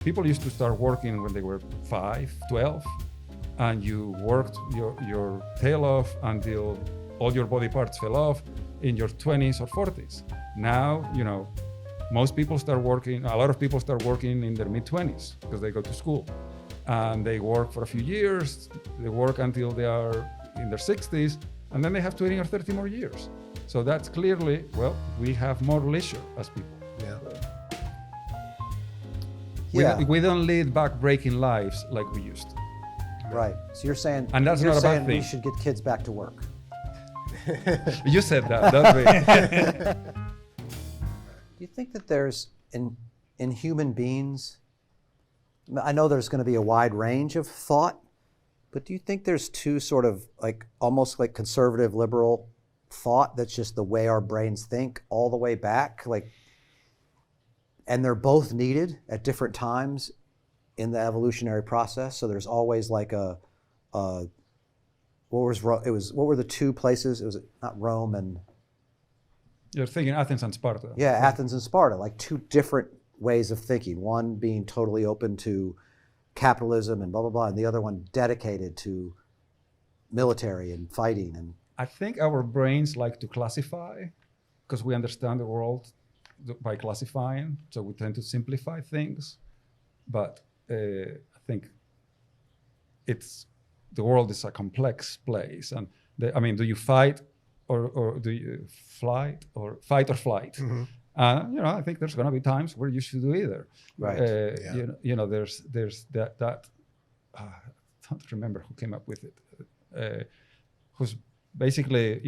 People used to start working when they were 5, 12, and you worked your tail off until all your body parts fell off in your 20s or 40s. Now, most people start working, a lot of people start working in their mid-20s because they go to school. And they work for a few years, they work until they are in their 60s, and then they have 20 or 30 more years. So that's clearly, we have more leisure as people. We don't lead back-breaking lives like we used to. Right. So you're saying, and that's not a bad thing. We should get kids back to work. You said that. That's right. Do you think that there's in human beings? I know there's going to be a wide range of thought, but do you think there's two sort of almost like conservative liberal thought that's just the way our brains think all the way back, and they're both needed at different times in the evolutionary process? So there's always what were the two places? It was not Rome and... You're thinking Athens and Sparta. Yeah, Athens and Sparta, like two different ways of thinking. One being totally open to capitalism and blah, blah, blah, and the other one dedicated to military and fighting. And I think our brains like to classify because we understand the world by classifying, so we tend to simplify things. But I think the world is a complex place. And do you fight or do you fight or flight? Mm-hmm. I think there's going to be times where you should do either. Right. There's that. I don't remember who came up with it. Who's basically,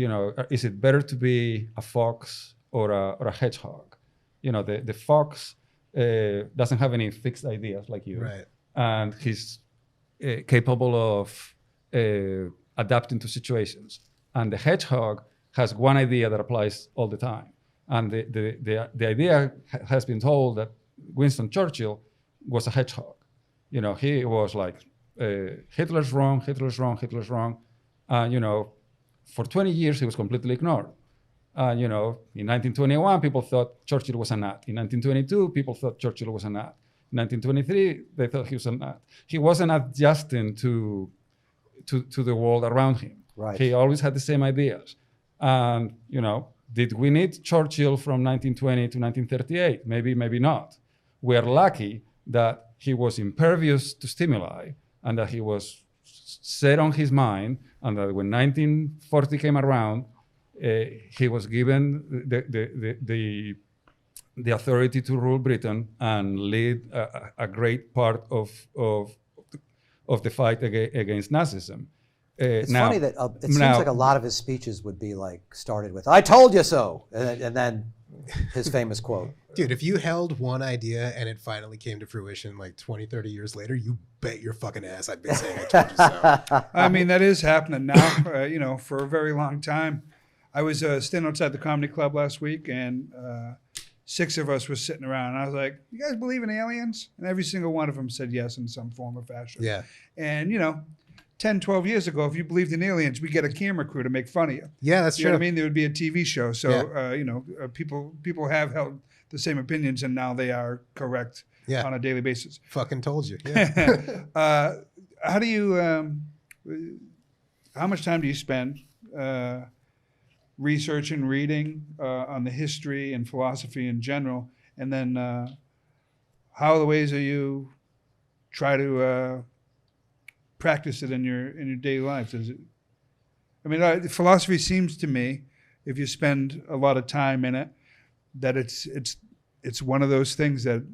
is it better to be a fox or a hedgehog? The fox doesn't have any fixed ideas like you, right? And he's capable of adapting to situations. And the hedgehog has one idea that applies all the time. And the idea has been told that Winston Churchill was a hedgehog. He was like, Hitler's wrong, Hitler's wrong, Hitler's wrong. And, for 20 years, he was completely ignored. And, in 1921, people thought Churchill was a nut. In 1922, people thought Churchill was a nut. In 1923, they thought he was a nut. He wasn't adjusting to the world around him. Right. He always had the same ideas. And, did we need Churchill from 1920 to 1938? Maybe, maybe not. We are lucky that he was impervious to stimuli and that he was set on his mind, and that when 1940 came around, he was given the authority to rule Britain and lead a great part of the fight against Nazism. It's funny that it seems like a lot of his speeches would be started with, "I told you so," and then his famous quote. Dude, if you held one idea and it finally came to fruition 20, 30 years later, you bet your fucking ass I'd been saying, "I told you so." I mean, that is happening now, for a very long time. I was standing outside the comedy club last week, and 6 of us were sitting around, and I was like, "You guys believe in aliens?" And every single one of them said yes in some form or fashion. Yeah. And, 10, 12 years ago, if you believed in aliens, we get a camera crew to make fun of you. Yeah, that's true. true. What I mean? There would be a TV show. So, yeah. People have held the same opinions, and now they are correct on a daily basis. Fucking told you. Yeah. How do you, how much time do you spend researching, reading on the history and philosophy in general? And then how are the ways that you try to practice it in your daily life? Philosophy seems to me, if you spend a lot of time in it, that it's one of those things that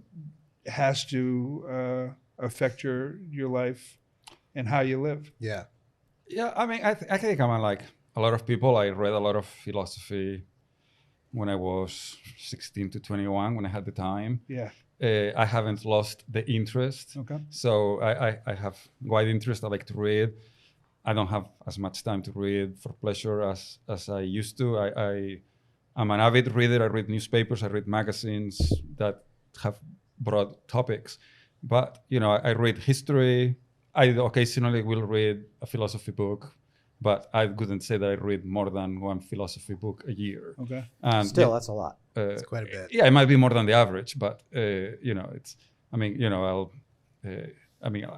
has to affect your life and how you live. Yeah. Yeah, I think I'm like a lot of people. I read a lot of philosophy when I was 16 to 21, when I had the time. Yeah. I haven't lost the interest. Okay. So I have wide interest. I like to read. I don't have as much time to read for pleasure as I used to. I'm an avid reader. I read newspapers. I read magazines that have broad topics. But, I read history. I occasionally will read a philosophy book. But I wouldn't say that I read more than one philosophy book a year. Okay. And still, that's a lot. It's quite a bit. Yeah, it might be more than the average, but it's I mean,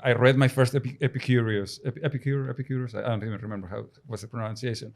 I read my first Epicurus. Epicurus. I don't even remember what's the pronunciation.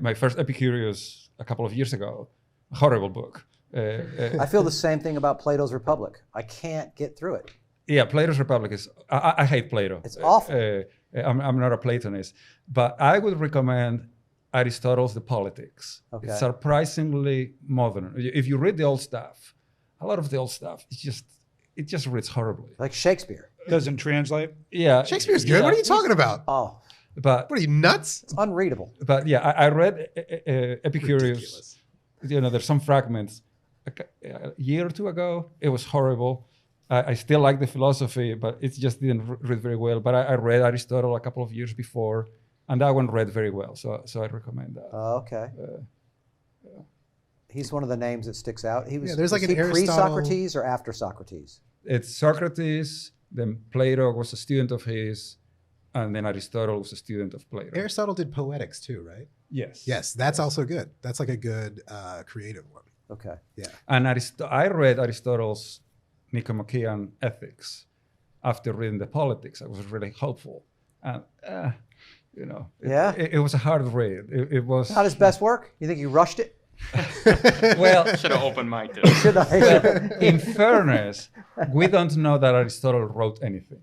My first Epicurus a couple of years ago. Horrible book. I feel the same thing about Plato's Republic. I can't get through it. Yeah, Plato's Republic is. I hate Plato. It's awful. I'm not a Platonist, but I would recommend Aristotle's The Politics. Okay. It's surprisingly modern. If you read the old stuff, a lot of the old stuff, it just reads horribly. Like Shakespeare. Doesn't translate. Yeah, Shakespeare's good. What are you talking about? Oh, But What are you, nuts? it's unreadable. But yeah, I read Epicurus. Ridiculous. There's some fragments. A year or two ago, it was horrible. I still like the philosophy, but it just didn't read very well. But I read Aristotle a couple of years before, and that one read very well. So I recommend that. Okay. He's one of the names that sticks out. He was. Yeah, there's like was an he Aristotle- pre-Socrates or after Socrates? It's Socrates, then Plato was a student of his, and then Aristotle was a student of Plato. Aristotle did poetics too, right? Yes. Yes, that's also good. That's like a good creative one. Okay. Yeah. And I read Aristotle's Nicomachean Ethics after reading the Politics. It was really hopeful. And, Yeah? it was a hard read. It was. Not his best work. You think he rushed it? Well, Should have opened mic it. Should I? in fairness, we don't know that Aristotle wrote anything.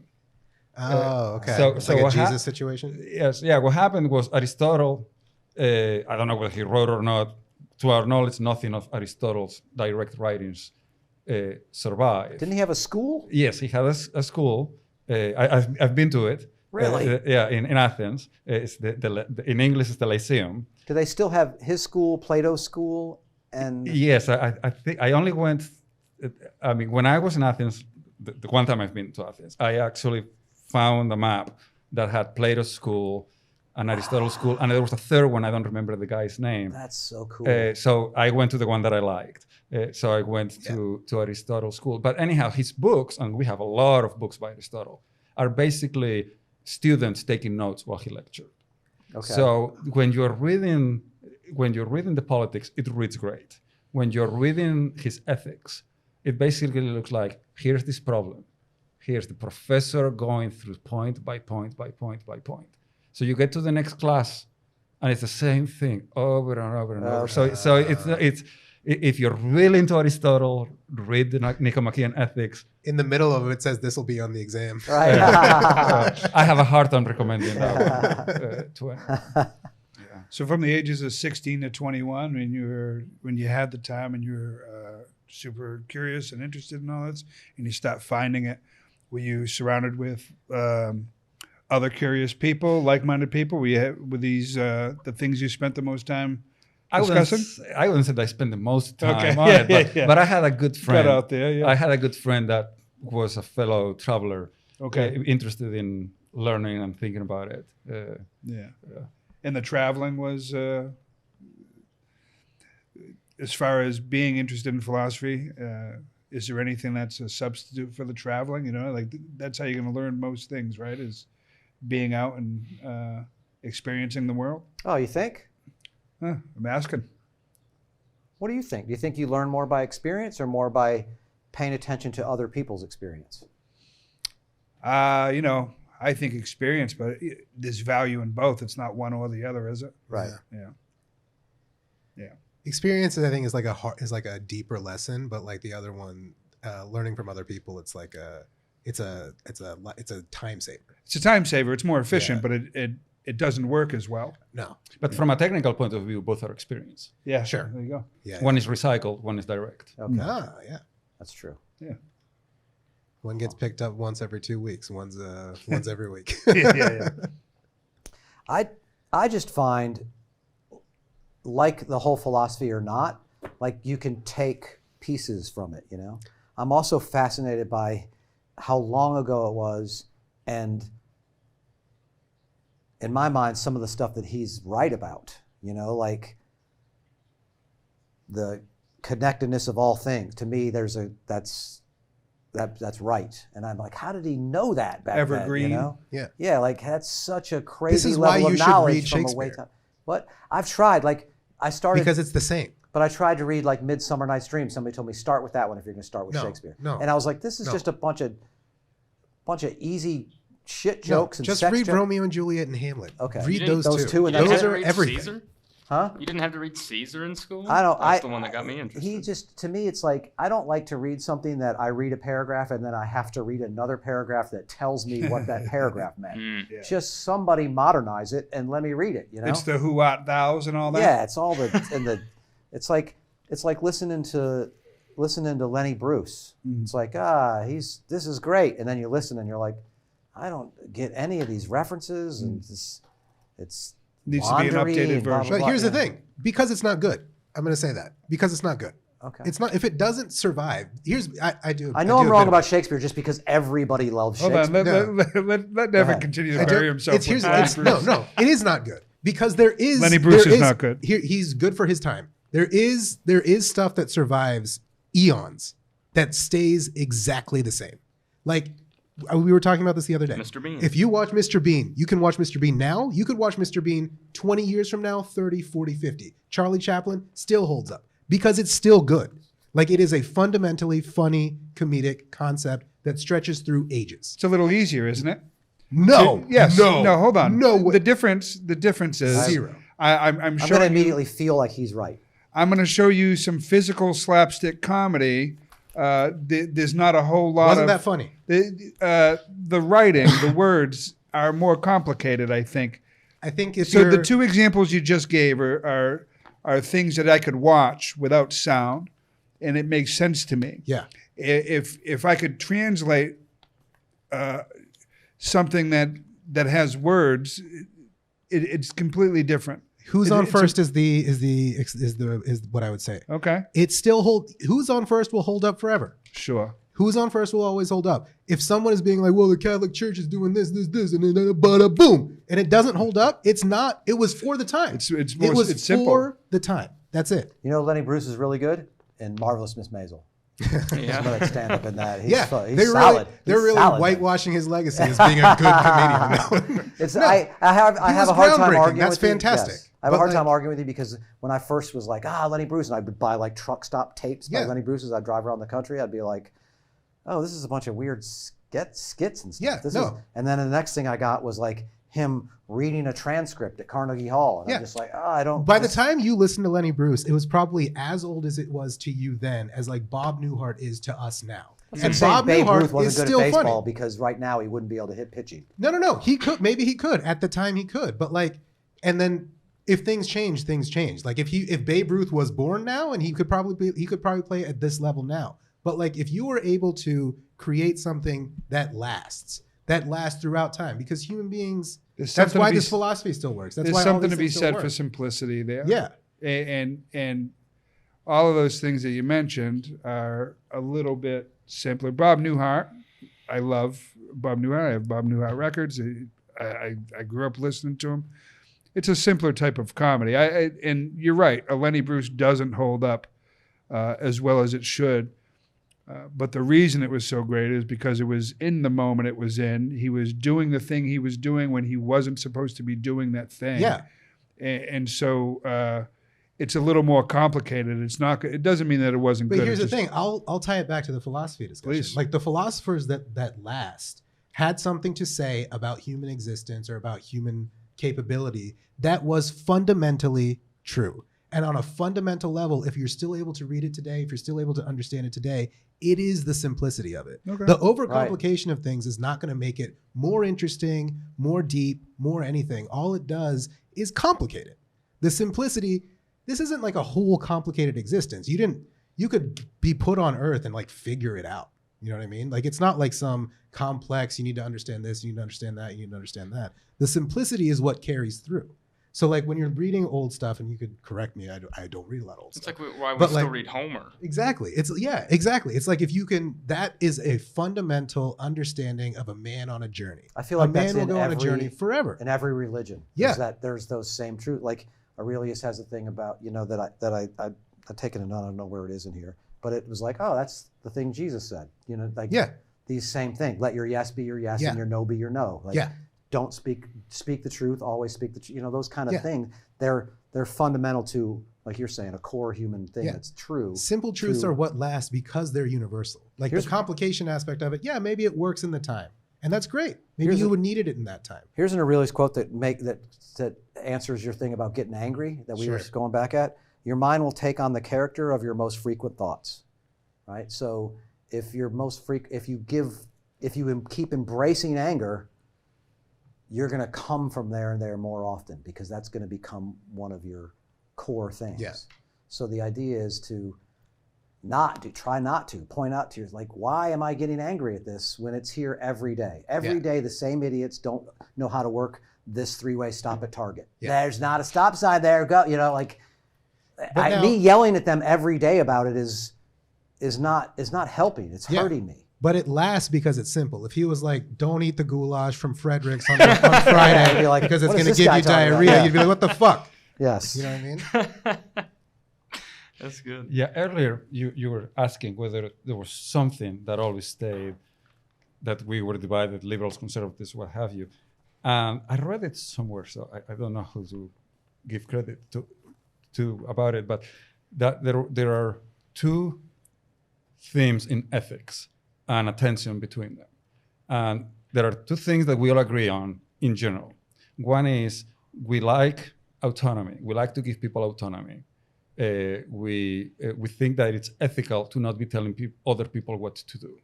Oh, okay. so It's like a what Jesus situation. Yes, yeah. What happened was Aristotle, I don't know whether he wrote or not, to our knowledge, nothing of Aristotle's direct writings survived. Didn't he have a school? Yes, he had a school. I've been to it. Really? Yeah, in Athens. It's in English, it's the Lyceum. Do they still have his school, Plato's school, and Yes, I think I only went. I mean, when I was in Athens, the one time I've been to Athens, I actually found a map that had Plato's school and Aristotle's school, and there was a third one. I don't remember the guy's name. that's so cool. So I went to the one that I liked. So I went to Aristotle's school. But anyhow, his books, and we have a lot of books by Aristotle, are basically students taking notes while he lectured. Okay. So when you're reading the Politics, it reads great. When you're reading his Ethics, it basically looks like, here's this problem. Here's the professor going through point by point by point by point. So you get to the next class, and it's the same thing over and over and over. So it's if you're really into Aristotle, read the Nicomachean Ethics. In the middle of it says this will be on the exam. Right. I have a hard time recommending that one to anyone. So from the ages of 16 to 21, when you had the time and you were super curious and interested in all this, and you stopped finding it, were you surrounded with other curious people, like-minded people? Were these the things you spent the most time discussing? I wouldn't say that I spent the most time Okay. on it, but I had a good friend. Got out there, yeah. I had a good friend that was a fellow traveler, Okay. interested in learning and thinking about it. Yeah. And the traveling was, as far as being interested in philosophy, is there anything that's a substitute for the traveling? Like that's how you're going to learn most things, right? Is being out and experiencing the world. Oh, you think? I'm asking. What do you think? Do you think you learn more by experience or more by paying attention to other people's experience? I think experience, but there's value in both. It's not one or the other, is it? Right. Yeah. Experience, I think, is like a deeper lesson, but like the other one, learning from other people, it's like it's a time saver. It's a time saver. It's more efficient, Yeah. but it doesn't work as well. No. But from a technical point of view, both are experience. Yeah. Sure. There you go. Yeah. One is recycled, one is direct. Okay. Ah, yeah. That's true. Yeah. One gets picked up once every 2 weeks. One's every week. yeah. I just find, like the whole philosophy or not, like you can take pieces from it, I'm also fascinated by how long ago it was, and in my mind, some of the stuff that he's right about, like the connectedness of all things. To me, that's right. And I'm like, how did he know that back Evergreen. then? Yeah. Yeah, like that's such a crazy This is why level you of should knowledge read from a Shakespeare. way time. What? I've tried. Like I started Because it's the same. But I tried to read like Midsummer Night's Dream. Somebody told me start with that one if you're going to start with Shakespeare. No. And I was like, this is just a bunch of easy shit jokes. And just sex read jokes. Romeo and Juliet and Hamlet. Okay. Read those two. And those then are everything. Caesar? Huh? You didn't have to read Caesar in school? That's the one that got me interested. He just, to me, it's like, I don't like to read something that I read a paragraph and then I have to read another paragraph that tells me what that paragraph meant. Yeah. Just somebody modernize it and let me read it, you know? It's the who art thous and all that. Yeah, it's all it's like listening to Lenny Bruce. It's like, this is great. And then you listen and you're like, I don't get any of these references and it's Needs to be an updated version. But here's the thing. Because it's not good. I'm going to say that. Because it's not good. Okay. It's not. If it doesn't survive, I know I'm wrong about Shakespeare just because everybody loves Hold Shakespeare. on. Let Devin continue to bury himself. No. It is not good. Because there is... Lenny Bruce is not good. He's good for his time. There is stuff that survives eons that stays exactly the same. Like... We were talking about this the other day. Mr. Bean. If you watch Mr. Bean, you can watch Mr. Bean now. You could watch Mr. Bean 20 years from now, 30, 40, 50. Charlie Chaplin still holds up because it's still good. Like it is a fundamentally funny comedic concept that stretches through ages. It's a little easier, isn't it? No. Yes. No. No, hold on. No. The difference is zero. I'm going to showing immediately feel like he's right. I'm going to show you some physical slapstick comedy. There's not a whole lot Wasn't that funny? The writing, the words are more complicated, I think. I think if So the two examples you just gave are things that I could watch without sound, and it makes sense to me. Yeah. If I could translate something that has words, it's completely different. Who's on first is what I would say. Okay. It still who's on first will hold up forever. Sure. Who's on first will always hold up. If someone is being like, well, the Catholic Church is doing this, and then bada boom, and it doesn't hold up, it's not. It was for the time. It's simple. For the time. That's it. You know, Lenny Bruce is really good in Marvelous Miss Maisel. Yeah. But I stand up in that. He's Yeah, he's solid. they're really solid, whitewashing his legacy as being a good comedian. I have a hard time arguing That's with you. fantastic. Yes. I have a hard But, time arguing with you because when I first was like, Lenny Bruce, and I would buy like truck stop tapes by Lenny Bruce as I'd drive around the country, I'd be like, oh, this is a bunch of weird skits and stuff. Yeah, And then the next thing I got was like him reading a transcript at Carnegie Hall. And I'm just like, I don't. By the time you listen to Lenny Bruce, it was probably as old as it was to you then as like Bob Newhart is to us now. And Bob Babe Ruth wasn't good at baseball because right now he wouldn't be able to hit pitching. No. He could. Maybe he could. At the time he could. But like, and then if things change, things change. Like if Babe Ruth was born now and he could probably play at this level now. But like if you were able to create something that lasts throughout time, because human beings, that's why this philosophy still works. That's why there's something to be said for simplicity there. Yeah. And all of those things that you mentioned are a little bit simpler. Bob Newhart, I love Bob Newhart. I have Bob Newhart records. I grew up listening to him. It's a simpler type of comedy. And you're right, a Lenny Bruce doesn't hold up as well as it should. But the reason it was so great is because it was in the moment it was in. He was doing the thing he was doing when he wasn't supposed to be doing that thing. Yeah. And so it's a little more complicated. It's not. It doesn't mean that it wasn't good. But here's the thing. I'll tie it back to the philosophy discussion. Please. Like the philosophers that last had something to say about human existence or about human capability that was fundamentally true. And on a fundamental level, if you're still able to read it today, if you're still able to understand it today, it is the simplicity of it. Okay. The overcomplication of things is not going to make it more interesting, more deep, more anything. All it does is complicate it. The simplicity, this isn't like a whole complicated existence. You could be put on Earth and like figure it out. You know what I mean? Like it's not like some complex, you need to understand this, you need to understand that, you need to understand that. The simplicity is what carries through. So like when you're reading old stuff, and you could correct me, I don't read a lot of old stuff. It's like why we still read Homer. Exactly. Exactly. It's like if you can, that is a fundamental understanding of a man on a journe. I feel like a man will in go on a every- journey forever. In every religion. Yeah. Is that there's those same truths. Like Aurelius has a thing about, I've taken it, I don't know where it is in here, but it was like, that's the thing Jesus said. These same things. Let your yes be your yes and your no be your no. Like, don't speak the truth, always speak the truth. Those kind of things. They're fundamental to like you're saying, a core human thing Yeah. that's true. Simple truths to- are what last because they're universal. Like Here's- the complication aspect of it, yeah, maybe it works in the time. And that's great. Maybe Here's you a- would needed it in that time. Here's an Aurelius quote that answers your thing about getting angry that we were Sure. going back at. Your mind will take on the character of your most frequent thoughts, right? So if you're if you keep embracing anger, you're going to come from there and there more often because that's going to become one of your core things. Yeah. So the idea is to try not to point out to you, like, why am I getting angry at this when it's here every day? Every day, the same idiots don't know how to work this three-way stop at Target. Yeah. There's not a stop sign there. Go, like, now- me yelling at them every day about it is not helping. It's Yeah. hurting me. But it lasts because it's simple. If he was like, don't eat the goulash from Frederick's on Friday I'd be like, because it's what is going to this give guy you talking about? diarrhea, Yeah. you'd be like, what the fuck? Yes. You know what I mean? That's good. Yeah, earlier you were asking whether there was something that always stayed, that we were divided, liberals, conservatives, what have you. And I read it somewhere, so I don't know who to give credit to about it, but that there are two themes in ethics and a tension between them. And there are two things that we all agree on in general. One is we like autonomy. We like to give people autonomy. We think that it's ethical to not be telling other people what to do.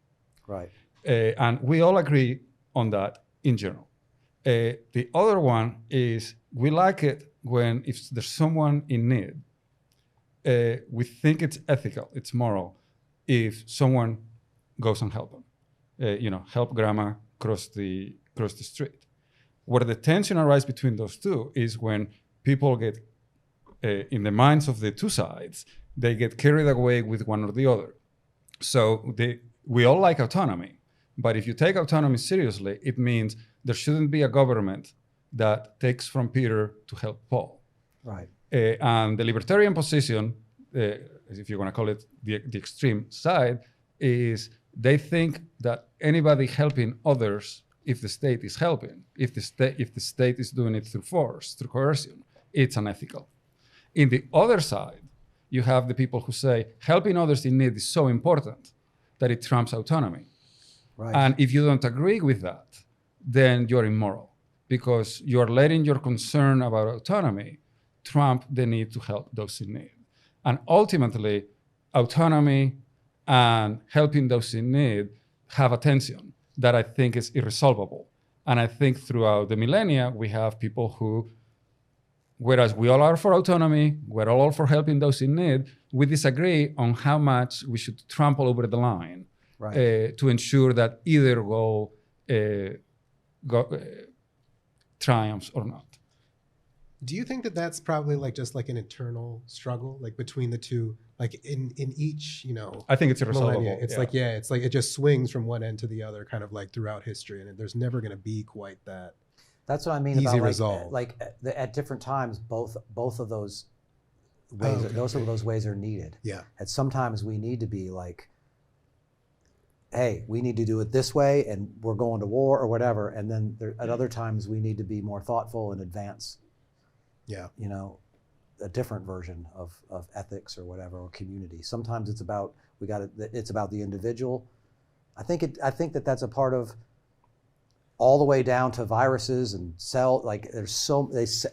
Right. And we all agree on that in general. The other one is we like it when if there's someone in need, we think it's ethical, it's moral, if someone goes and help them. Help grandma cross the street. Where the tension arises between those two is when people get, in the minds of the two sides, they get carried away with one or the other. So we all like autonomy, but if you take autonomy seriously, it means there shouldn't be a government that takes from Peter to help Paul. Right. And the libertarian position, if you want to call it the extreme side, is they think that anybody helping others, if the state is helping, if the state is doing it through force, through coercion, it's unethical. In the other side, you have the people who say helping others in need is so important that it trumps autonomy. Right. And if you don't agree with that, then you're immoral because you're letting your concern about autonomy trump the need to help those in need. And ultimately, autonomy and helping those in need have a tension that I think is irresolvable. And I think throughout the millennia, we have people who, whereas we all are for autonomy, we're all for helping those in need, we disagree on how much we should trample over the line Right. to ensure that either goal triumphs or not. Do you think that that's probably like just like an internal struggle, like between the two, like in each, I think it's irresolvable. millennia? It's like, it's like it just swings from one end to the other, kind of like throughout history, and there's never going to be quite that. That's what I mean Easy about resolve. at different times, both of those ways, those ways are needed. Yeah. And sometimes we need to be like, hey, we need to do it this way, and we're going to war or whatever. And then at other times we need to be more thoughtful and advance. Yeah. A different version of ethics or whatever, or community. Sometimes it's about it's about the individual. I think that's a part of all the way down to viruses and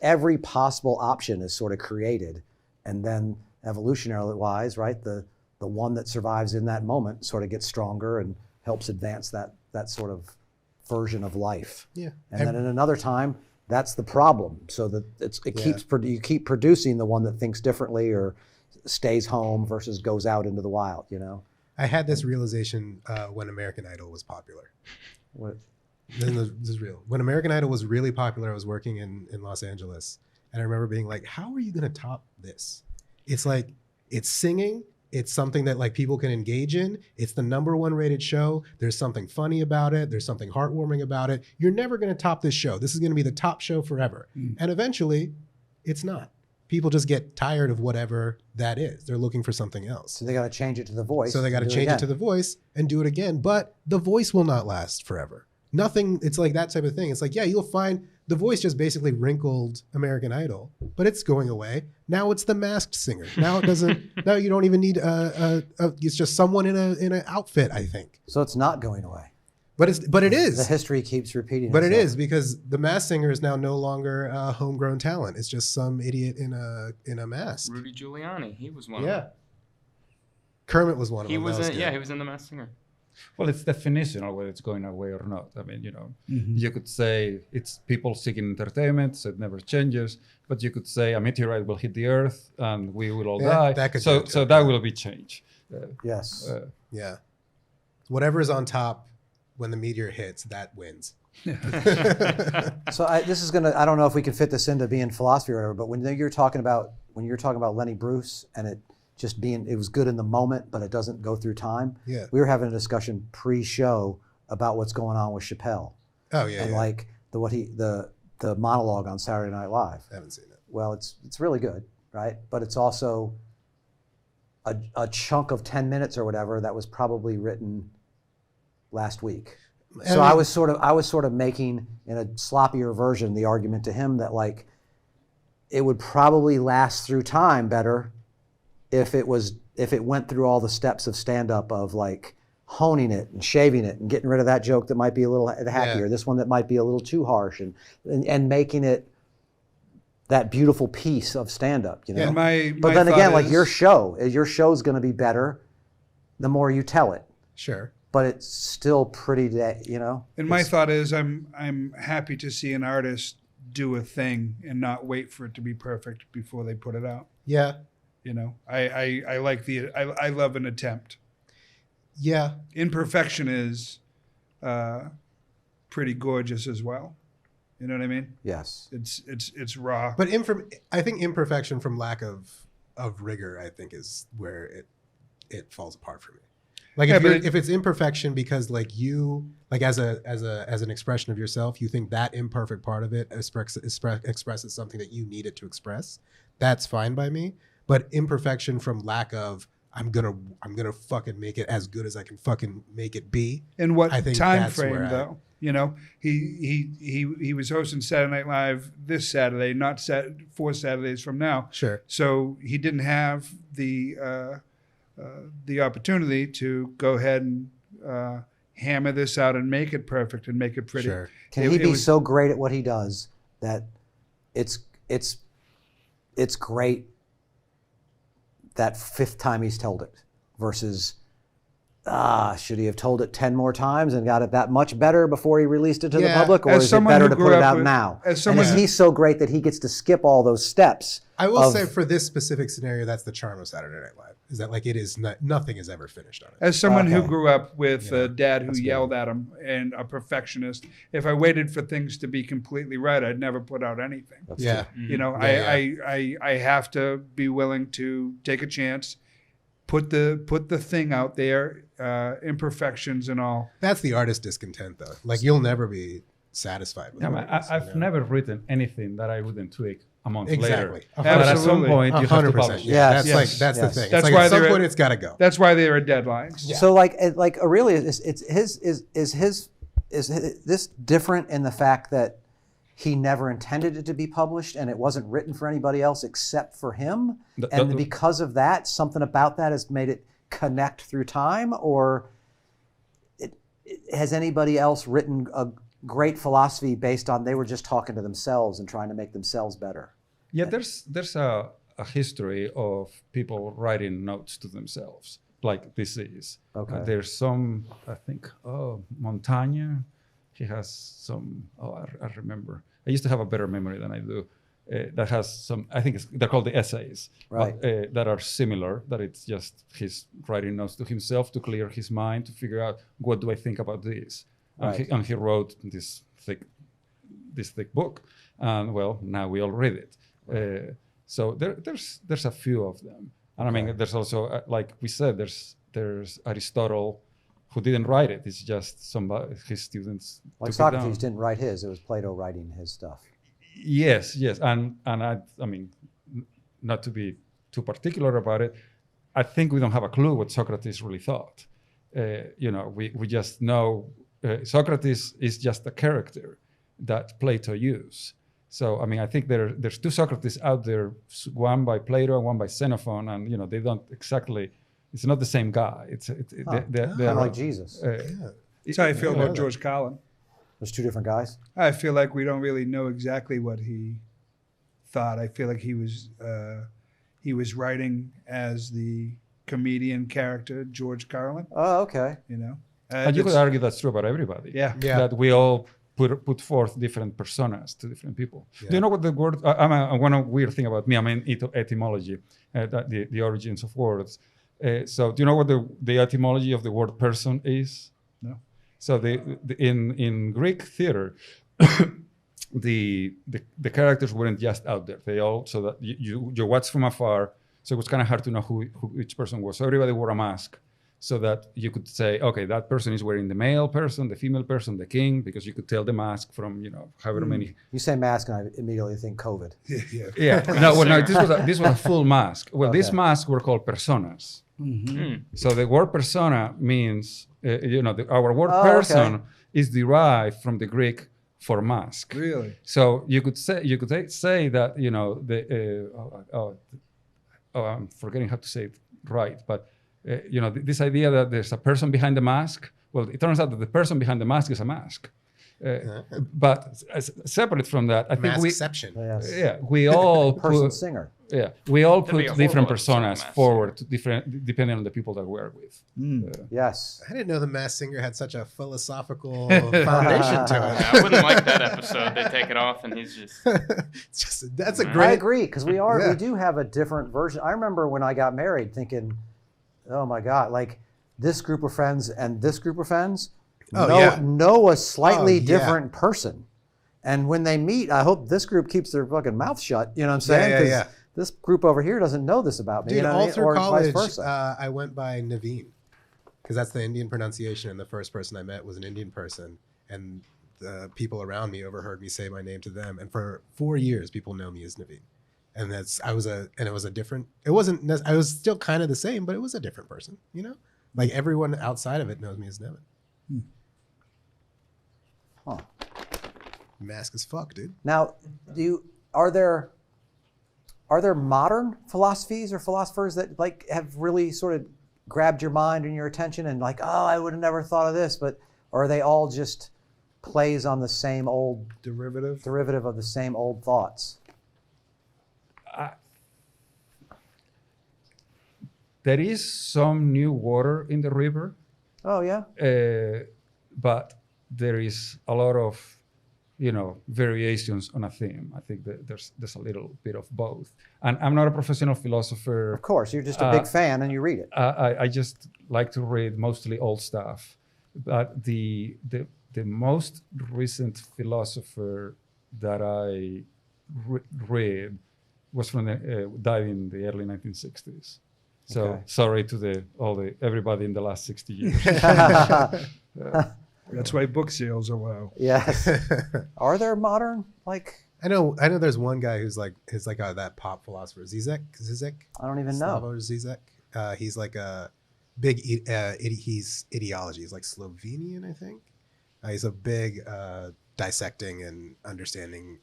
every possible option is sort of created, and then evolutionarily wise, right, the one that survives in that moment sort of gets stronger and helps advance that sort of version of life. Yeah. And then in another time, that's the problem. So that you keep producing the one that thinks differently or stays home versus goes out into the wild. I had this realization when American Idol was popular. What? This is real. When American Idol was really popular, I was working in Los Angeles, and I remember being like, how are you going to top this? It's like, it's singing. It's something that like people can engage in. It's the #1 rated show. There's something funny about it. There's something heartwarming about it. You're never going to top this show. This is going to be the top show forever. And eventually, it's not. People just get tired of whatever that is. They're looking for something else. So they got to change it to The Voice. So they got to and do change it again. to The Voice and do it again. But The Voice will not last forever. Nothing. It's like that type of thing. It's like, yeah, you'll find The Voice just basically wrinkled American Idol, but it's going away. Now it's The Masked Singer. Now it doesn't. Now you don't even need it's just someone in an outfit, I think. So it's not going away. But it is. The history keeps repeating But it itself. is, because the Masked Singer is now no longer homegrown talent. It's just some idiot in a mask. Rudy Giuliani, he was one. Yeah. Of them. Kermit was one of He them. was That in, good. yeah, he was in The Masked Singer. Well, it's definitional whether it's going away or not. I mean, you could say it's people seeking entertainment, so it never changes. But you could say a meteorite will hit the Earth and we will all Yeah, die. that could so change, so okay. that will be changed. Yes. Yeah. Whatever is on top when the meteor hits, that wins. So this is gonna. I don't know if we can fit this into being philosophy or whatever. But when you're talking about Lenny Bruce and it just being, it was good in the moment, but it doesn't go through time. Yeah. We were having a discussion pre-show about what's going on with Chappelle Oh yeah. and yeah. like the monologue on Saturday Night Live. I haven't seen it. Well, it's really good, right? But it's also a chunk of 10 minutes or whatever that was probably written last week. So I was sort of making, in a sloppier version, the argument to him that like it would probably last through time better if it went through all the steps of stand-up of like honing it and shaving it and getting rid of that joke that might be a little happier, this one that might be a little too harsh, and making it that beautiful piece of stand-up, you know. And but then again, like your show's going to be better the more you tell it. Sure. But it's still pretty, you know. And my thought is, I'm happy to see an artist do a thing and not wait for it to be perfect before they put it out. Yeah. You know, I like I love an attempt. Yeah. Imperfection is pretty gorgeous as well. You know what I mean? Yes. It's raw. But I think imperfection from lack of rigor, I think, is where it falls apart for me. Like if it's imperfection because like you like as an expression of yourself, you think that imperfect part of it expresses something that you need it to express, that's fine by me. But imperfection from lack of I'm gonna fucking make it as good as I can fucking make it be. In what I think time that's frame where though? You know, he was hosting Saturday Night Live this Saturday, not 4 Saturdays from now. Sure. So he didn't have the opportunity to go ahead and hammer this out and make it perfect and make it pretty. Sure. Can he be so great at what he does that it's great that 5th time he's told it versus should he have told it 10 more times and got it that much better before he released it to the public, or as is it someone better who to grew put it up out with- now? as someone- and is he so great that he gets to skip all those steps? I will say for this specific scenario, that's the charm of Saturday Night Live, is that like it is nothing is ever finished on it. As someone who Okay. grew up with a dad who That's good. yelled at him and a perfectionist, if I waited for things to be completely right, I'd never put out anything. That's Yeah. true. You know, Yeah, I have to be willing to take a chance, put the thing out there, imperfections and all. That's the artist discontent though. Like you'll never be satisfied with Yeah, what man, it is, I've you know? never written anything that I wouldn't tweak a month Exactly. later. 100%. But at some Absolutely. point, you have to 100%. publish it. Yeah, Yes. that's Yes. the Yes. thing. That's It's like why at some they're- point it's got to go. That's why there are deadlines. Yeah. So like Aurelia, is this different in the fact that he never intended it to be published and it wasn't written for anybody else except for him, and because of that, something about that has made it connect through time, or has anybody else written a great philosophy based on they were just talking to themselves and trying to make themselves better? Yeah, there's a history of people writing notes to themselves, like this is. Okay. There's some, I think, Montaigne, he has some, I remember. I used to have a better memory than I do. That has some, I think they're called the essays, Right. but, that are similar, that it's just he's writing notes to himself to clear his mind, to figure out what do I think about this. Right. And he wrote this thick book, and well, now we all read it. So there's a few of them, and I mean there's also like we said, there's Aristotle, who didn't write it. It's just somebody his students. Like took it down. Socrates didn't write his; it was Plato writing his stuff. Yes, and I mean, not to be too particular about it, I think we don't have a clue what Socrates really thought. We just know Socrates is just a character that Plato used. So I mean, I think there's two Socrates out there, one by Plato and one by Xenophon, and they don't exactly. It's not the same guy. Kind of like Jesus. That's how I feel about George Carlin. There's two different guys. I feel like we don't really know exactly what he thought. I feel like he was writing as the comedian character George Carlin. Oh, okay. And you could argue that's true about everybody. Yeah. That we all put forth different personas to different people. Yeah. Do you know what the word? One weird thing about me. I'm in etymology, the origins of words. So do you know what the etymology of the word person is? No. So in Greek theater, the characters weren't just out there. They all, so that you watch from afar. So it was kind of hard to know who each person was. So everybody wore a mask, so that you could say, okay, that person is wearing the male person, the female person, the king, because you could tell the mask from however many. You say mask, and I immediately think COVID. Yeah. Yeah. No. This was a full mask. Well, these Okay. masks were called personas. Mm. So the word persona means, our word Oh, person okay. is derived from the Greek for mask. Really? So you could say that I'm forgetting how to say it right, but this idea that there's a person behind the mask. Well, it turns out that the person behind the mask is a mask. But separate from that, I think Maskception. Yes. we all Person put, singer. we all That'd be put a different horrible episode of personas Masked forward to different depending on the people that we're with. Yes. I didn't know the Masked Singer had such a philosophical foundation to Yeah, I wouldn't like that episode. They take it off and he's just. it. It's just that's a I I great. agree, because we Yeah. do have a different version. I remember when I got married thinking, oh my God, like this group of friends and this group of friends know a slightly Oh, yeah. different person. And when they meet, I hope this group keeps their fucking mouth shut. You know what I'm saying? Yeah, 'Cause yeah. this group over here doesn't know this about me. Dude, you know what I all mean? through Or college, vice versa. I went by Naveen because that's the Indian pronunciation, and the first person I met was an Indian person, and the people around me overheard me say my name to them, and for 4 years, people know me as Naveen, and I was a different. It wasn't. I was still kind of the same, but it was a different person. Like everyone outside of it knows me as Nevin. Huh. Mask as fuck, dude. Now, are there modern philosophies or philosophers that like have really sort of grabbed your mind and your attention and like, oh, I would have never thought of this, or are they all just plays on the same old derivative of the same old thoughts? There is some new water in the river, Oh yeah. but there is a lot of variations on a theme. I think that there's a little bit of both. And I'm not a professional philosopher. Of course, you're just a big fan and you read it. I just like to read mostly old stuff. But the most recent philosopher that I read was died in the early 1960s. So Okay. sorry to everybody in the last 60 years. That's why book sales are low. Yes. Are there modern like? I know. There's one guy who's like that pop philosopher Zizek. I don't even know. Slavoj Zizek. He's like a big. He's ideology. He's like Slovenian, I think. He's a big dissecting and understanding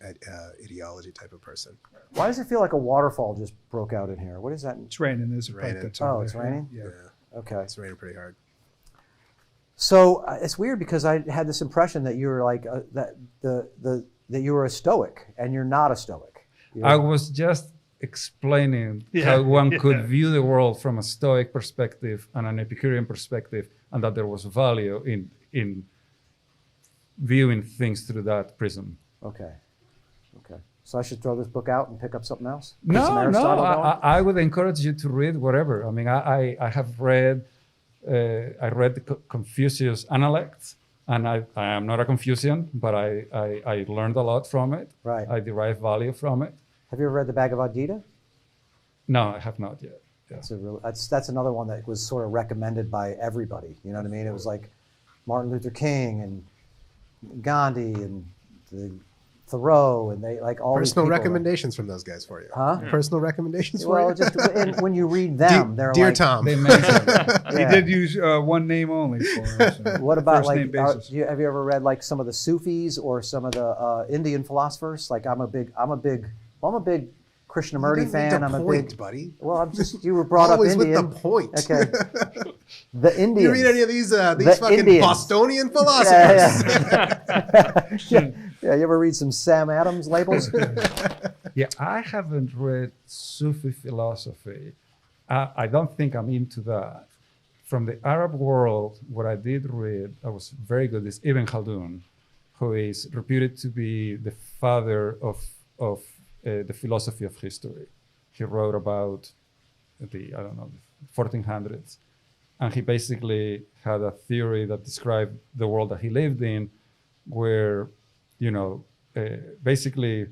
ideology type of person. Why does it feel like a waterfall just broke out in here? What is that? It's raining. There's a pipe Raining. that's Oh, over it's there. raining? Yeah. Okay. It's raining pretty hard. So it's weird because I had this impression that you were like that you were a Stoic, and you're not a Stoic. I was just explaining how one could view the world from a Stoic perspective and an Epicurean perspective, and that there was value in viewing things through that prism. Okay. So I should throw this book out and pick up something else? Get No, some no, Aristotle going? I would encourage you to read whatever. I mean, I have read, I read the Confucius Analects, and I am not a Confucian, but I learned a lot from it. Right. I derived value from it. Have you ever read the Bhagavad Gita? No, I have not yet. Yeah. That's another one that was sort of recommended by everybody. You know what I mean? It was like Martin Luther King and Gandhi and the Thoreau, and they like all these Personal people. recommendations from those guys for you. Huh? Personal recommendations for Well, you. just when you read them, they're Dear like, Tom. They mentioned He Yeah. did use one name only for us. So What about first like? name basis. Have you ever read like some of the Sufis or some of the Indian philosophers? Like I'm a big Krishnamurti You didn't fan. make the I'm a point, big. buddy. Well, I'm just you were brought Always up with Indian. the point. Okay. The Indians. You read any of these fucking Indians. Bostonian philosophers? Yeah. Yeah, you ever read some Sam Adams labels? Yeah, I haven't read Sufi philosophy. I don't think I'm into that. From the Arab world, what I did read, I was very good, is Ibn Khaldun, who is reputed to be the father of the philosophy of history. He wrote about the 1400s. And he basically had a theory that described the world that he lived in, where, basically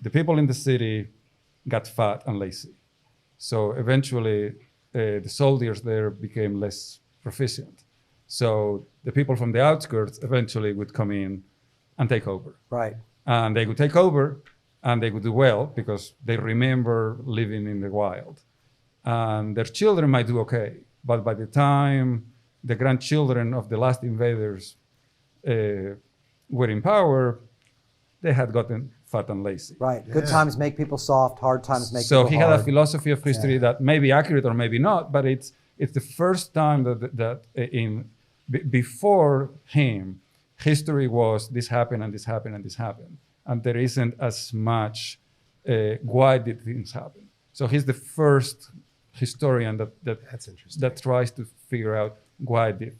the people in the city got fat and lazy. So eventually the soldiers there became less proficient. So the people from the outskirts eventually would come in and take over. Right. And they would take over and they would do well because they remember living in the wild. And their children might do okay. But by the time the grandchildren of the last invaders were in power, they had gotten fat and lazy. Right. Good times make people soft. Hard times make So people he hard. had a philosophy of history that may be accurate or maybe not, but it's the first time that before him, history was this happened and this happened and this happened, and there isn't as much why did things happen. So he's the first historian That's interesting. that tries to figure out why did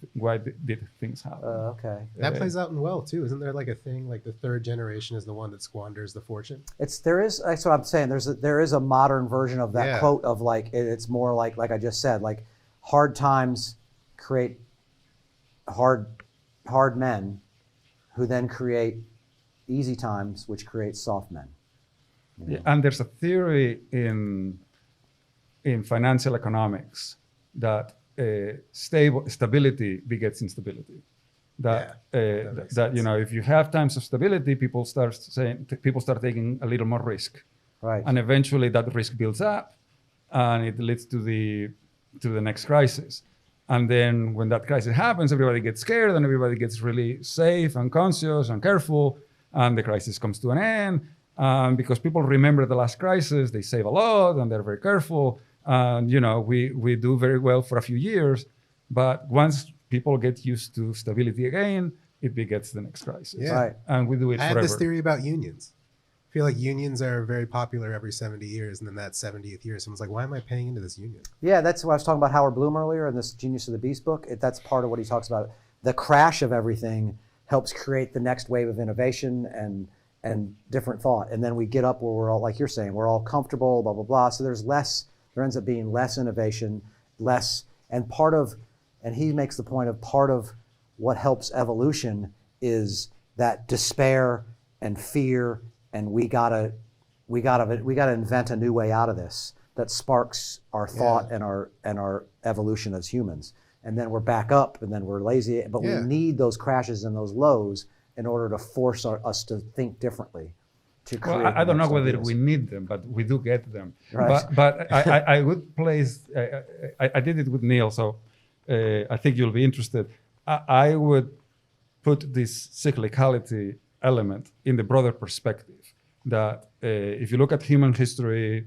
things happen. Okay. That plays out in well too, isn't there? Like a thing like the third generation is the one that squanders the fortune. That's what I'm saying. There is a modern version of that Yeah. quote of like it's more like I just said, like hard times create hard men, who then create easy times, which create soft men. Yeah, and there's a theory in financial economics that stability begets instability. That makes that sense. if you have times of stability, people start taking a little more risk, Right. and eventually that risk builds up, and it leads to the next crisis. And then when that crisis happens, everybody gets scared and everybody gets really safe and conscious and careful, and the crisis comes to an end. Because people remember the last crisis, they save a lot and they're very careful. And we do very well for a few years, but once people get used to stability again, it begets the next crisis. Yeah. Right. And we do it I forever. have this theory about unions. I feel like unions are very popular every 70 years, and then that 70th year, someone's like, why am I paying into this union? Yeah, that's what I was talking about Howard Bloom earlier in this Genius of the Beast book. That's part of what he talks about. The crash of everything helps create the next wave of innovation and different thought. And then we get up where we're all, like you're saying, we're all comfortable, blah, blah, blah. So there ends up being less innovation, and he makes the point of part of what helps evolution is that despair and fear, and we gotta invent a new way out of this that sparks our thought and our evolution as humans. And then we're back up, and then we're lazy. But we need those crashes and those lows in order to force us to think differently. To create Well, I don't know next whether ideas. we need them, but we do get them. Right. But I would place, I did it with Neil, so I think you'll be interested. I would put this cyclicality element in the broader perspective that if you look at human history,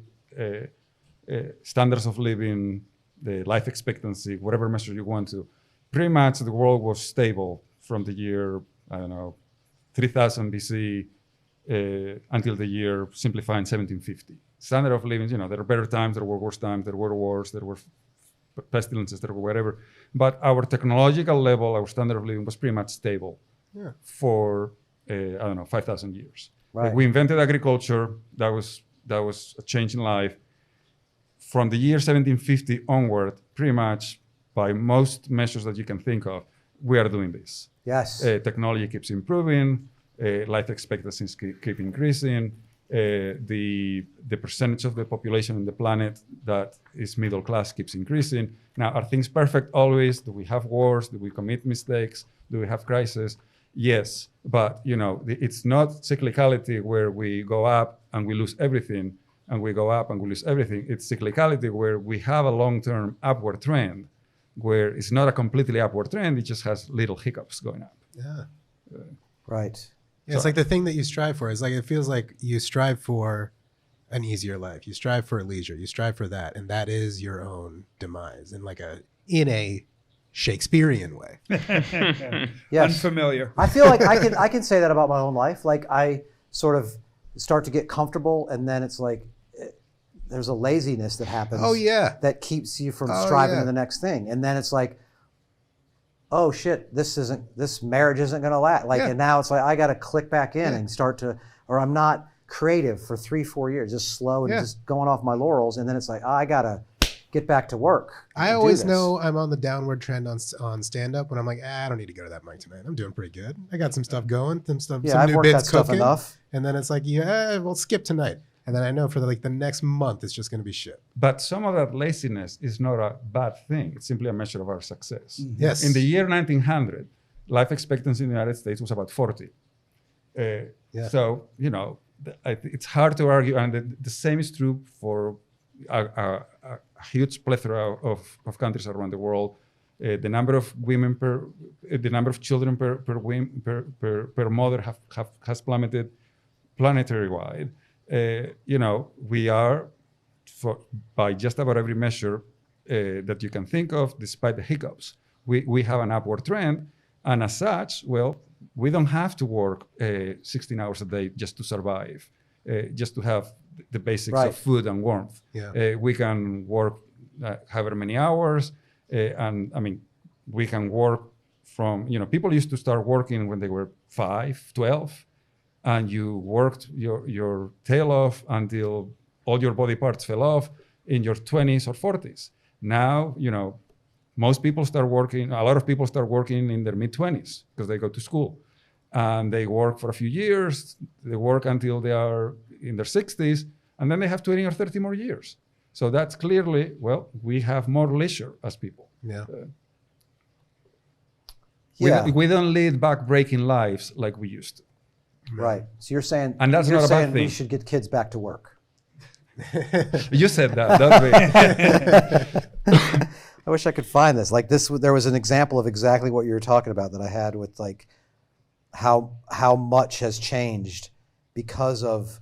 standards of living, the life expectancy, whatever measure you want to, pretty much the world was stable from the year, 3000 BC until the year, simplifying, 1750. Standard of living, there are better times, there were worse times, there were wars, there were pestilences, there were whatever. But our technological level, our standard of living was pretty much stable for, 5,000 years. Right. We invented agriculture, that was a change in life. From the year 1750 onward, pretty much by most measures that you can think of, we are doing this. Yes. Technology keeps improving, life expectancies keep increasing, the percentage of the population on the planet that is middle class keeps increasing. Now, are things perfect always? Do we have wars? Do we commit mistakes? Do we have crises? Yes, but it's not cyclicality where we go up and we lose everything, and we go up and we lose everything. It's cyclicality where we have a long-term upward trend, where it's not a completely upward trend. It just has little hiccups going up. Yeah. Right. Yeah, it's like the thing that you strive for. It's like, it feels like you strive for an easier life. You strive for leisure. You strive for that. And that is your own demise in a Shakespearean way. Yes. Unfamiliar. I feel like I can say that about my own life. Like I sort of start to get comfortable, and then it's like there's a laziness that happens. Oh, yeah. That keeps you from striving yeah. to the next thing, and then it's like, oh shit, this marriage isn't going to last. Like, Yeah. and now it's like I got to click back in and start to, or I'm not creative for 3-4 years, just slow and just going off my laurels, and then it's like I got to get back to work. I always know I'm on the downward trend on stand-up when I'm like, I don't need to go to that mic tonight. I'm doing pretty good. I got some stuff going, some I've new worked that bits stuff cooking. enough. And then it's like, we'll skip tonight. And then I know for the next month, it's just going to be shit. But some of that laziness is not a bad thing. It's simply a measure of our success. Mm-hmm. Yes. In the year 1900, life expectancy in the United States was about 40. So, it's hard to argue. And the same is true for a huge plethora of countries around the world. The number of women the number of children per mother has plummeted planetary-wide. We are, by just about every measure that you can think of, despite the hiccups, we have an upward trend. And as such, we don't have to work 16 hours a day just to survive, just to have the basics of food and warmth. Yeah. We can work however many hours. And I mean, we can work from, people used to start working when they were 5, 12. And you worked your tail off until all your body parts fell off in your 20s or 40s. Now, most people start working, a lot of people start working in their mid-20s because they go to school. And they work for a few years, they work until they are in their 60s, and then they have 20 or 30 more years. So that's clearly, we have more leisure as people. Yeah. We don't lead back-breaking lives like we used to. Right. So you're saying, and that's not a bad thing. We should get kids back to work. You said that. I wish I could find this. Like this, there was an example of exactly what you were talking about that I had with like how much has changed because of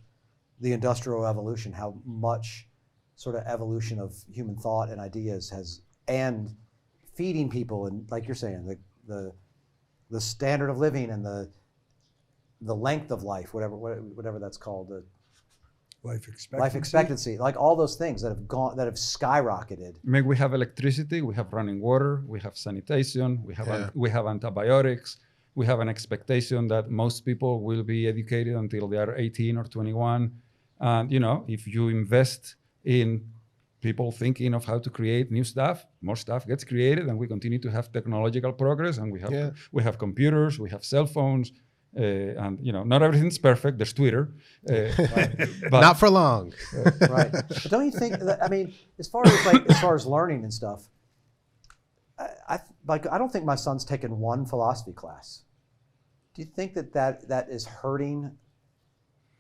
the industrial revolution. How much sort of evolution of human thought and ideas and feeding people, and like you're saying, the standard of living and the length of life, whatever that's called, the life expectancy, like all those things that have skyrocketed. I mean, we have electricity, we have running water, we have sanitation, we have antibiotics, we have an expectation that most people will be educated until they are 18 or 21. And if you invest in people thinking of how to create new stuff, more stuff gets created, and we continue to have technological progress, and we have computers, we have cell phones. And not everything's perfect. There's Twitter, but not for long. Right. But don't you think that, I mean, as far as learning and stuff, I don't think my son's taken one philosophy class. Do you think that is hurting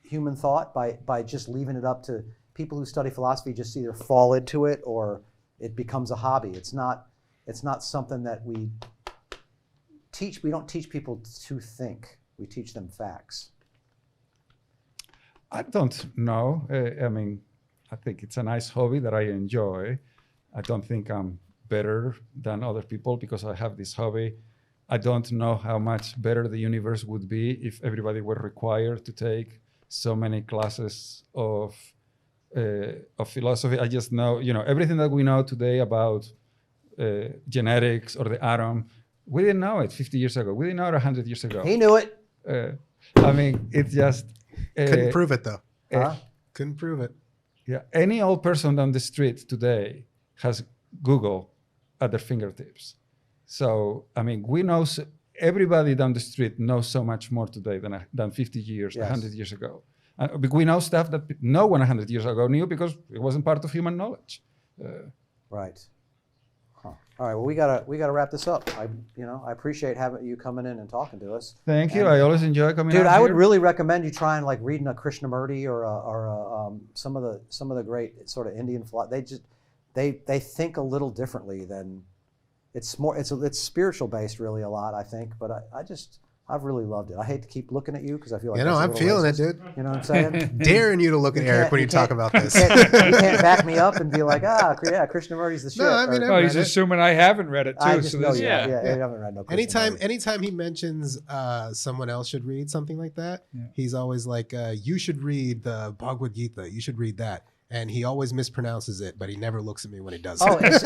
human thought by just leaving it up to people who study philosophy? Just either fall into it or it becomes a hobby. It's not something that we teach. We don't teach people to think. We teach them facts. I don't know. I think it's a nice hobby that I enjoy. I don't think I'm better than other people because I have this hobby. I don't know how much better the universe would be if everybody were required to take so many classes of philosophy. I just know, everything that we know today about genetics or the atom, we didn't know it 50 years ago. We didn't know it 100 years ago. He knew it. It's just... Couldn't prove it, though. Couldn't prove it. Yeah, any old person down the street today has Google at their fingertips. So, we know... everybody down the street knows so much more today than 50 years, 100 years ago. We know stuff that no one 100 years ago knew because it wasn't part of human knowledge. Right. Huh. All right. Well, we gotta wrap this up. I appreciate having you coming in and talking to us. Thank you. And- I always enjoy coming Dude, out I would here. really recommend you try and like reading a Krishnamurti or some of the great sort of Indian philosophy. They think a little differently than it's spiritual based really a lot, I think. But I've really loved it. I hate to keep looking at you because I feel like You know, that's a I'm little feeling it, racist. dude. You know what I'm saying? Daring you to look at You Eric can't- when you you talk can't- about this. You can't back me up and be like, yeah, Krishnamurti's the shit. I mean, or- Oh, he's read it. assuming I haven't read it too. I just so know this, you. Yeah. Yeah, you haven't read no Krishnamurti. Anytime he mentions someone else should read something like that, Yeah. he's always like, you should read the Bhagavad Gita. You should read that. And he always mispronounces it, but he never looks at me when he does Oh, it. is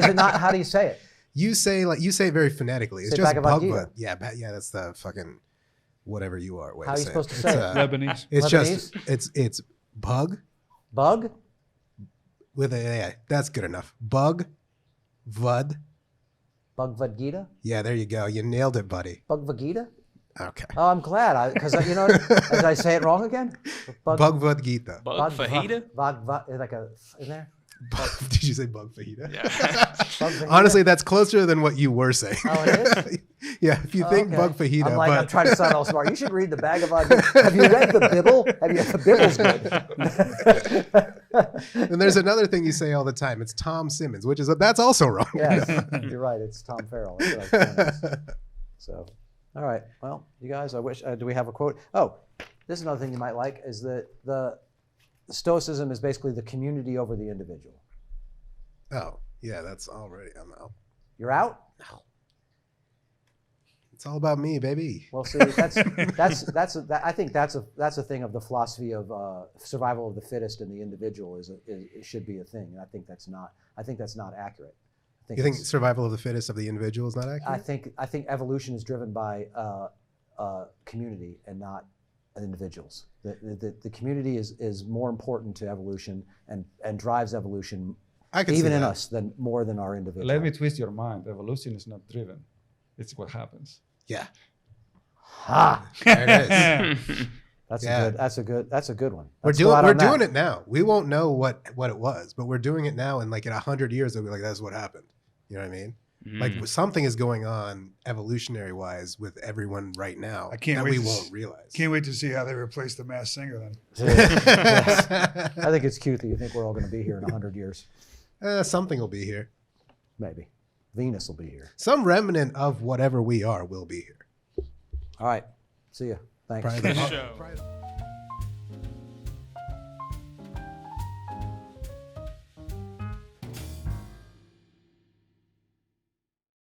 it not? How do you say it? You say it very phonetically. It's Say just Bhagavad Bhagavad. Gita. Yeah, that's the fucking whatever you are. Way How are you say supposed to It's, say it? Lebanese. It's Lebanese? just it's bug Bug? with a yeah. That's good enough. Bug, vud. Bhagavad Gita? Yeah, there you go. You nailed it, buddy. Bhagavad Gita? Okay. Oh, I'm glad. Because, did I say it wrong again? Bhagavad Gita. Bug fajita? Like a, in there? Did you say bug fajita? Yeah. Bug fajita? Honestly, that's closer than what you were saying. Oh, it is? Yeah, if you think Okay. bug fajita, I'm like, but I'm trying to sound all smart. You should read the Bhagavad Gita. Have you read the Bible? The Bible's good. and there's another thing you say all the time. It's Tom Simmons, that's also wrong. Yes, you're right. It's Tom Farrell. That's what I was trying to say. So, all right. Well, you guys, I wish. Do we have a quote? Oh, this is another thing you might like. Is that the Stoicism is basically the community over the individual. Oh, yeah, that's already. I'm out. You're out. It's all about me, baby. Well, see, I think that's a thing of the philosophy of survival of the fittest and the individual it should be a thing. And I think that's not accurate. You think it's- survival of the fittest of the individual is not accurate? I think evolution is driven by community and not individuals. The community is more important to evolution and drives evolution I can see even in that. us more than our individual. Let me twist your mind. Evolution is not driven. It's what happens. Yeah, Ha! there it is. That's Yeah. a good one. We're Let's go out we're on that. doing it now. We won't know what it was, but we're doing it now. And like in 100 years, they'll be like, "That's what happened." You know what I mean? Like something is going on evolutionary wise with everyone right now I can't that wait we to won't realize. Can't wait to see how they replace the Masked Singer then. Yes. I think it's cute that you think we're all going to be here in 100 years. Something will be here. Maybe. Venus will be here. Some remnant of whatever we are will be here. All right. See ya. Thanks. Probably Show.